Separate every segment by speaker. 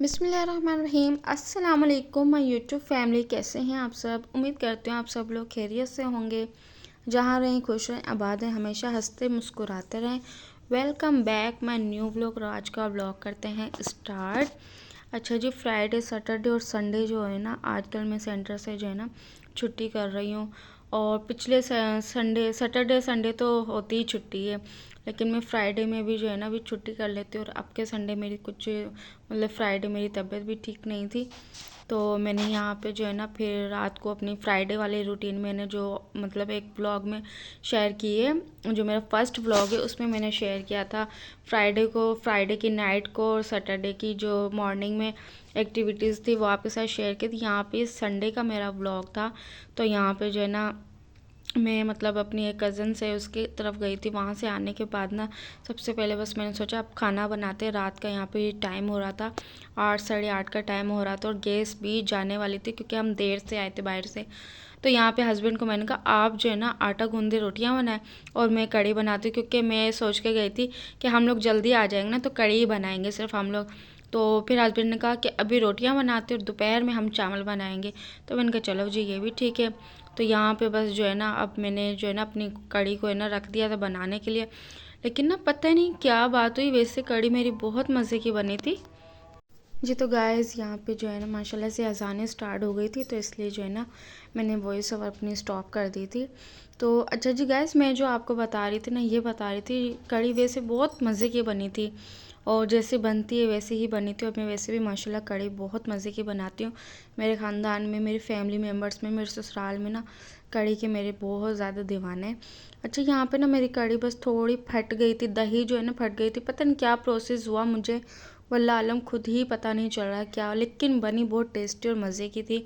Speaker 1: बिस्मिल्लाहिर्रहमानिर्रहीम। अस्सलाम वालेकुम माय यूट्यूब फैमिली। कैसे हैं आप सब? उम्मीद करती हूँ आप सब लोग खैरियत से होंगे। जहाँ रहें खुश रहें, आबाद रहें, हमेशा हंसते मुस्कुराते रहें। Welcome back my new vlog. और आज का व्लॉग करते हैं स्टार्ट। अच्छा जी, फ्राइडे सैटरडे और संडे जो है ना, आजकल मैं सेंटर से जो है ना छुट्टी कर रही हूँ। और पिछले संडे सैटरडे संडे तो होती ही छुट्टी है, लेकिन मैं फ्राइडे में भी जो है ना अभी छुट्टी कर लेती हूँ। और अब के संडे मेरी कुछ मतलब फ्राइडे मेरी तबीयत भी ठीक नहीं थी, तो मैंने यहाँ पे जो है ना फिर रात को अपनी फ्राइडे वाले रूटीन मैंने जो मतलब एक ब्लॉग में शेयर की है, जो मेरा फर्स्ट ब्लॉग है उसमें मैंने शेयर किया था फ्राइडे की नाइट को और सैटरडे की जो मॉर्निंग में एक्टिविटीज़ थी वो आपके साथ शेयर की थी। यहाँ पे संडे का मेरा ब्लॉग था, तो यहाँ पे जो है ना मैं मतलब अपनी एक कज़न से उसकी तरफ गई थी। वहाँ से आने के बाद ना सबसे पहले बस मैंने सोचा अब खाना बनाते हैं। रात का यहाँ पे टाइम हो रहा था, 8 साढ़े 8 का टाइम हो रहा था और गैस भी जाने वाली थी क्योंकि हम देर से आए थे बाहर से। तो यहाँ पे हस्बैंड को मैंने कहा आप जो है ना आटा गूंदे रोटियाँ बनाएं और मैं कढ़ी बनाती हूँ, क्योंकि मैं सोच के गई थी कि हम लोग जल्दी आ जाएंगे ना तो कढ़ी ही बनाएंगे सिर्फ हम लोग। तो फिर हस्बैंड ने कहा कि अभी रोटियां बनाते और दोपहर में हम चावल बनाएंगे। तो मैंने कहा चलो जी ये भी ठीक है। तो यहाँ पे बस जो है ना अब मैंने जो है ना अपनी कढ़ी को है ना रख दिया था बनाने के लिए। लेकिन ना पता नहीं क्या बात हुई, वैसे कढ़ी मेरी बहुत मज़े की बनी थी जी। तो गाइस यहाँ पे जो है ना माशाल्लाह से अज़ानें स्टार्ट हो गई थी, तो इसलिए जो है ना मैंने वॉइस ओवर अपनी स्टॉप कर दी थी। तो अच्छा जी गाइस, मैं जो आपको बता रही थी ना, ये बता रही थी कढ़ी वैसे बहुत मज़े की बनी थी और जैसे बनती है वैसे ही बनी थी। और मैं वैसे भी माशाल्लाह कढ़ी बहुत मज़े की बनाती हूँ। मेरे ख़ानदान में, मेरे फैमिली मेम्बर्स में, मेरे ससुराल में ना कढ़ी के मेरे बहुत ज़्यादा दीवाने हैं। अच्छा यहाँ पे ना मेरी कढ़ी बस थोड़ी फट गई थी, दही जो है ना फट गई थी। पता नहीं क्या प्रोसेस हुआ, मुझे वल्लाह आलम खुद ही पता नहीं चल रहा क्या, लेकिन बनी बहुत टेस्टी और मज़े की थी।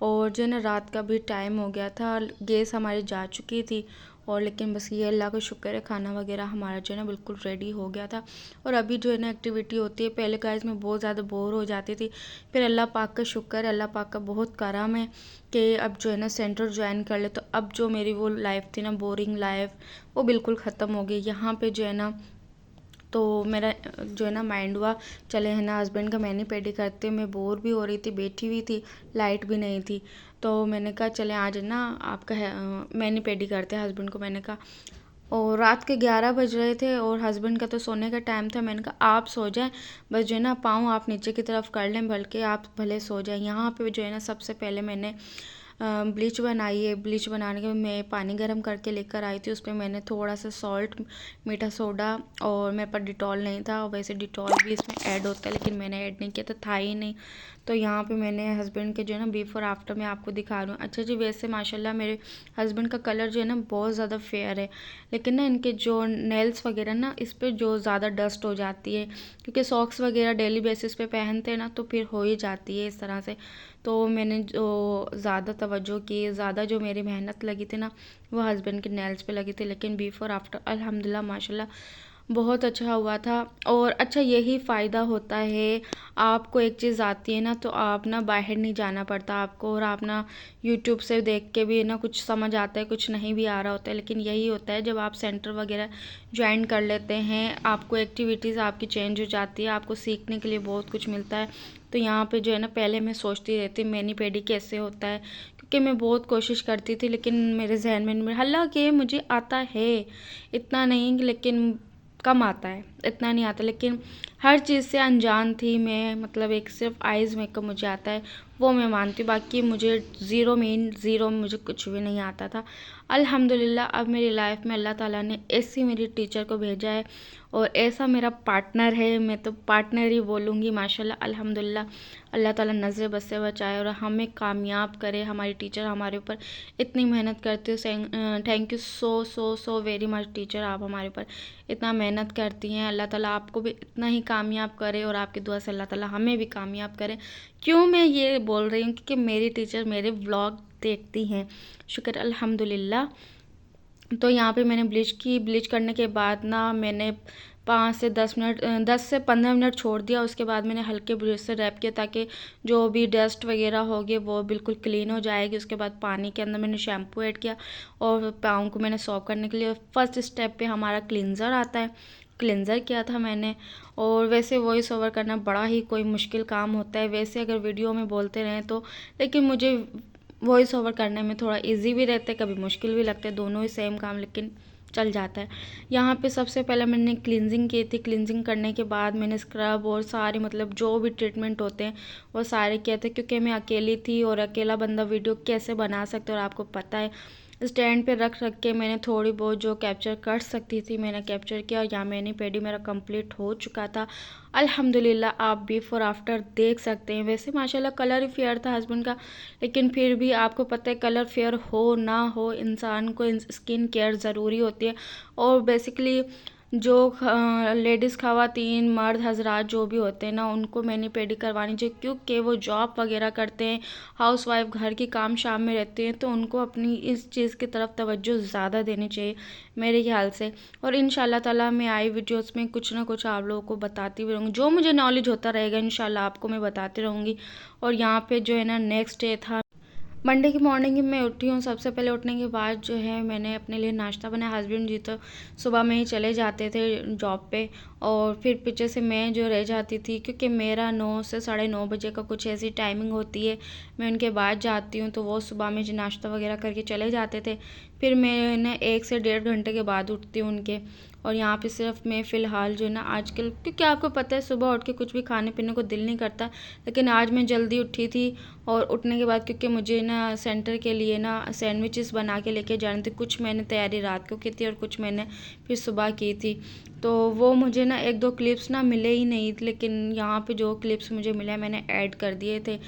Speaker 1: और जो है ना रात का भी टाइम हो गया था, गैस हमारी जा चुकी थी। और लेकिन बस ये अल्लाह का शुक्र है खाना वगैरह हमारा जो है ना बिल्कुल रेडी हो गया था। और अभी जो है ना एक्टिविटी होती है, पहले गाइस मैं बहुत ज़्यादा बोर हो जाती थी, फिर अल्लाह पाक का शुक्र है, अल्लाह पाक का बहुत करम है कि अब जो है ना सेंटर ज्वाइन कर ले। तो अब जो मेरी वो लाइफ थी ना बोरिंग लाइफ, वो बिल्कुल ख़त्म हो गई। यहाँ पे जो है ना तो मेरा जो है ना माइंड हुआ चले है ना हस्बैंड का मैनी पेडी करते। मैं बोर भी हो रही थी, बैठी हुई थी, लाइट भी नहीं थी, तो मैंने कहा चले आज ना आपका मैनी पेडी करते हैं। हस्बैंड को मैंने कहा, और रात के 11 बज रहे थे और हस्बैंड का तो सोने का टाइम था। मैंने कहा आप सो जाएं, बस जो है ना पाँव आप नीचे की तरफ कर लें, बल्कि आप भले सो जाएं। यहाँ पे जो है ना सबसे पहले मैंने ब्लीच बनाई है। ब्लीच बनाने के बाद मैं पानी गर्म करके लेकर आई थी, उस पर मैंने थोड़ा सा सॉल्ट, मीठा सोडा, और मेरे पास डिटॉल नहीं था। और वैसे डिटॉल भी इसमें ऐड होता है लेकिन मैंने ऐड नहीं किया, था ही नहीं। तो यहाँ पे मैंने हस्बैंड के जो है ना बिफोर आफ्टर मैं आपको दिखा रही हूँ। अच्छा जी, वैसे माशाल्लाह मेरे हस्बैंड का कलर जो है ना बहुत ज़्यादा फेयर है, लेकिन ना इनके जो नेल्स वगैरह ना इस पर जो ज़्यादा डस्ट हो जाती है, क्योंकि सॉक्स वगैरह डेली बेसिस पे पहनते हैं ना, तो फिर हो ही जाती है इस तरह से। तो मैंने जो ज़्यादा तवज्जो की, ज़्यादा जो मेरी मेहनत लगी थी ना वो हस्बैंड के नेल्स पे लगी थी। लेकिन बिफोर आफ्टर अल्हम्दुलिल्लाह माशाल्लाह बहुत अच्छा हुआ था। और अच्छा यही फ़ायदा होता है, आपको एक चीज़ आती है ना तो आप ना बाहर नहीं जाना पड़ता आपको, और आप ना यूट्यूब से देख के भी ना कुछ समझ आता है, कुछ नहीं भी आ रहा होता है। लेकिन यही होता है जब आप सेंटर वगैरह ज्वाइन कर लेते हैं, आपको एक्टिविटीज़ आपकी चेंज हो जाती है, आपको सीखने के लिए बहुत कुछ मिलता है। तो यहाँ पे जो है ना पहले मैं सोचती रहती मैनी पेडी कैसे होता है, क्योंकि मैं बहुत कोशिश करती थी लेकिन मेरे जहन में, हालांकि मुझे आता है, इतना नहीं लेकिन कम आता है, इतना नहीं आता, लेकिन हर चीज़ से अनजान थी मैं। मतलब एक सिर्फ आइज़ मेकअप मुझे आता है, वो मैं मानती हूँ, बाकी मुझे ज़ीरो मुझे कुछ भी नहीं आता था। अल्हम्दुलिल्लाह अब मेरी लाइफ में अल्लाह ताला ने ऐसी मेरी टीचर को भेजा है और ऐसा मेरा पार्टनर है, मैं तो पार्टनर ही बोलूँगी माशाल्लाह। अल्हम्दुलिल्लाह अल्लाह ताला नज़र बद से बचाए और हमें कामयाब करे। हमारी टीचर हमारे ऊपर इतनी मेहनत करती है, thank you so so so very much teacher, आप हमारे ऊपर इतना मेहनत करती हैं। अल्लाह ताला आपको भी इतना ही कामयाब करे और आपकी दुआ से अल्लाह ताला हमें भी कामयाब करे। क्यों मैं ये बोल रही हूँ, क्योंकि मेरी टीचर मेरे व्लॉग देखती हैं, शुक्र अल्हम्दुलिल्लाह। तो यहाँ पे मैंने ब्लीच करने के बाद ना मैंने 5 से 10 मिनट 10 से 15 मिनट छोड़ दिया। उसके बाद मैंने हल्के ब्रश से रैप किया ताकि जो भी डस्ट वगैरह होगी वो बिल्कुल क्लीन हो जाएगी। उसके बाद पानी के अंदर मैंने शैम्पू ऐड किया और पाँव को मैंने सॉक करने के लिए फर्स्ट स्टेप पे हमारा क्लींजर आता है। क्लेंज़र किया था मैंने। और वैसे वॉइस ओवर करना बड़ा ही कोई मुश्किल काम होता है वैसे अगर वीडियो में बोलते रहें तो, लेकिन मुझे वॉइस ओवर करने में थोड़ा इजी भी रहता है, कभी मुश्किल भी लगता है, दोनों ही सेम काम लेकिन चल जाता है। यहाँ पे सबसे पहले मैंने क्लींजिंग की थी। क्लींजिंग करने के बाद मैंने स्क्रब और सारे मतलब जो भी ट्रीटमेंट होते हैं वो सारे किए थे, क्योंकि मैं अकेली थी और अकेला बंदा वीडियो कैसे बना सकते, और आपको पता है स्टैंड पे रख के मैंने थोड़ी बहुत जो कैप्चर कर सकती थी मैंने कैप्चर किया। और यहाँ मैनी पेडी मेरा कंप्लीट हो चुका था अल्हम्दुलिल्लाह। आप बिफोर आफ्टर देख सकते हैं। वैसे माशाल्लाह कलर ही फेयर था हस्बैंड का, लेकिन फिर भी आपको पता है कलर फेयर हो ना हो इंसान को स्किन केयर ज़रूरी होती है। और बेसिकली जो लेडीज़ ख़वातीन मर्द हजरात जो भी होते हैं ना, उनको मैनी पेडी करवानी चाहिए, क्योंकि वो जॉब वगैरह करते हैं, हाउस वाइफ घर की काम शाम में रहते हैं, तो उनको अपनी इस चीज़ की तरफ तवज्जो ज़्यादा देनी चाहिए मेरे ख्याल से। और इंशाल्लाह ताला मैं आई वीडियोस में कुछ ना कुछ आप लोगों को बताती भी रहूँगी, जो मुझे नॉलेज होता रहेगा इंशाल्लाह आपको मैं बताती रहूँगी। और यहाँ पे जो है ना नेक्स्ट डे था मंडे की मॉर्निंग में उठी हूँ। सबसे पहले उठने के बाद जो है मैंने अपने लिए नाश्ता बनाया। हस्बैंड जी तो सुबह में ही चले जाते थे जॉब पे, और फिर पीछे से मैं जो रह जाती थी, क्योंकि मेरा 9 से 9:30 बजे का कुछ ऐसी टाइमिंग होती है, मैं उनके बाद जाती हूँ, तो वो सुबह में जो नाश्ता वगैरह करके चले जाते थे। फिर मैं 1 से 1.5 घंटे के बाद उठती हूँ उनके। और यहाँ पे सिर्फ मैं फ़िलहाल जो है ना आजकल, क्योंकि आपको पता है सुबह उठ के कुछ भी खाने पीने को दिल नहीं करता, लेकिन आज मैं जल्दी उठी थी। और उठने के बाद क्योंकि मुझे ना सेंटर के लिए ना सैंडविचेस बना के लेके जाने थे, कुछ मैंने तैयारी रात को की थी और कुछ मैंने फिर सुबह की थी, तो वो मुझे ना 1-2 क्लिप्स ना मिले ही नहीं, लेकिन यहाँ पे जो क्लिप्स मुझे मिले मैंने ऐड कर दिए थे।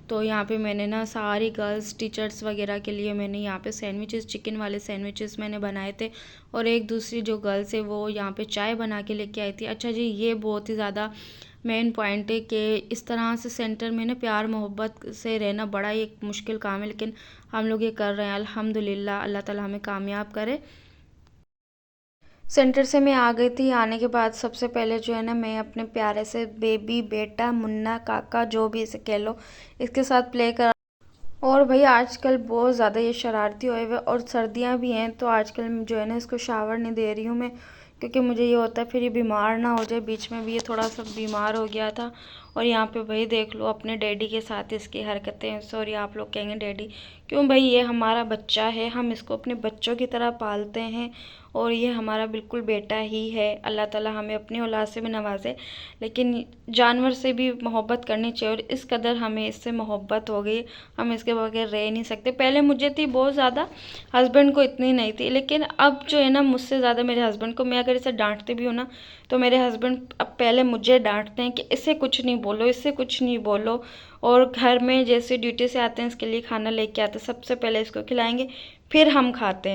Speaker 1: तो यहाँ पे मैंने ना सारी गर्ल्स टीचर्स वगैरह के लिए मैंने यहाँ पे सैंडविचेस, चिकन वाले सैंडविचेस मैंने बनाए थे। और एक दूसरी जो गर्ल्स है वो यहाँ पे चाय बना के लेके आई थी। अच्छा जी, ये बहुत ही ज़्यादा मेन पॉइंट है कि इस तरह से सेंटर में ना प्यार मोहब्बत से रहना बड़ा ही एक मुश्किल काम है, लेकिन हम लोग ये कर रहे हैं अल्हम्दुलिल्लाह। अल्लाह ताला हमें कामयाब करे। सेंटर से मैं आ गई थी। आने के बाद सबसे पहले जो है ना मैं अपने प्यारे से बेबी बेटा मुन्ना काका जो भी इसे कह लो, इसके साथ प्ले कर। और भाई आजकल बहुत ज़्यादा ये शरारती हुए हुए, और सर्दियाँ भी हैं तो आजकल जो है ना इसको शावर नहीं दे रही हूँ मैं, क्योंकि मुझे ये होता है फिर ये बीमार ना हो जाए। बीच में भी ये थोड़ा सा बीमार हो गया था। और यहाँ पे भाई देख लो अपने डैडी के साथ इसकी हरकतें। सॉरी आप लोग कहेंगे डैडी क्यों, भाई ये हमारा बच्चा है, हम इसको अपने बच्चों की तरह पालते हैं, और ये हमारा बिल्कुल बेटा ही है। अल्लाह ताला हमें अपनी औलाद से भी नवाजे, लेकिन जानवर से भी मोहब्बत करनी चाहिए, और इस कदर हमें इससे मोहब्बत हो गई, हम इसके बगैर रह नहीं सकते। पहले मुझे थी बहुत ज़्यादा, हस्बैंड को इतनी नहीं थी, लेकिन अब जो है ना मुझसे ज़्यादा मेरे हस्बैंड को। मैं अगर इसे डांटती भी हूँ ना, तो मेरे हस्बैंड अब पहले मुझे डांटते हैं कि इसे कुछ नहीं बोलो, इससे कुछ नहीं बोलो। और घर में जैसे ड्यूटी से आते हैं इसके लिए खाना लेके आते हैं, सबसे पहले इसको खिलाएंगे फिर हम खाते हैं।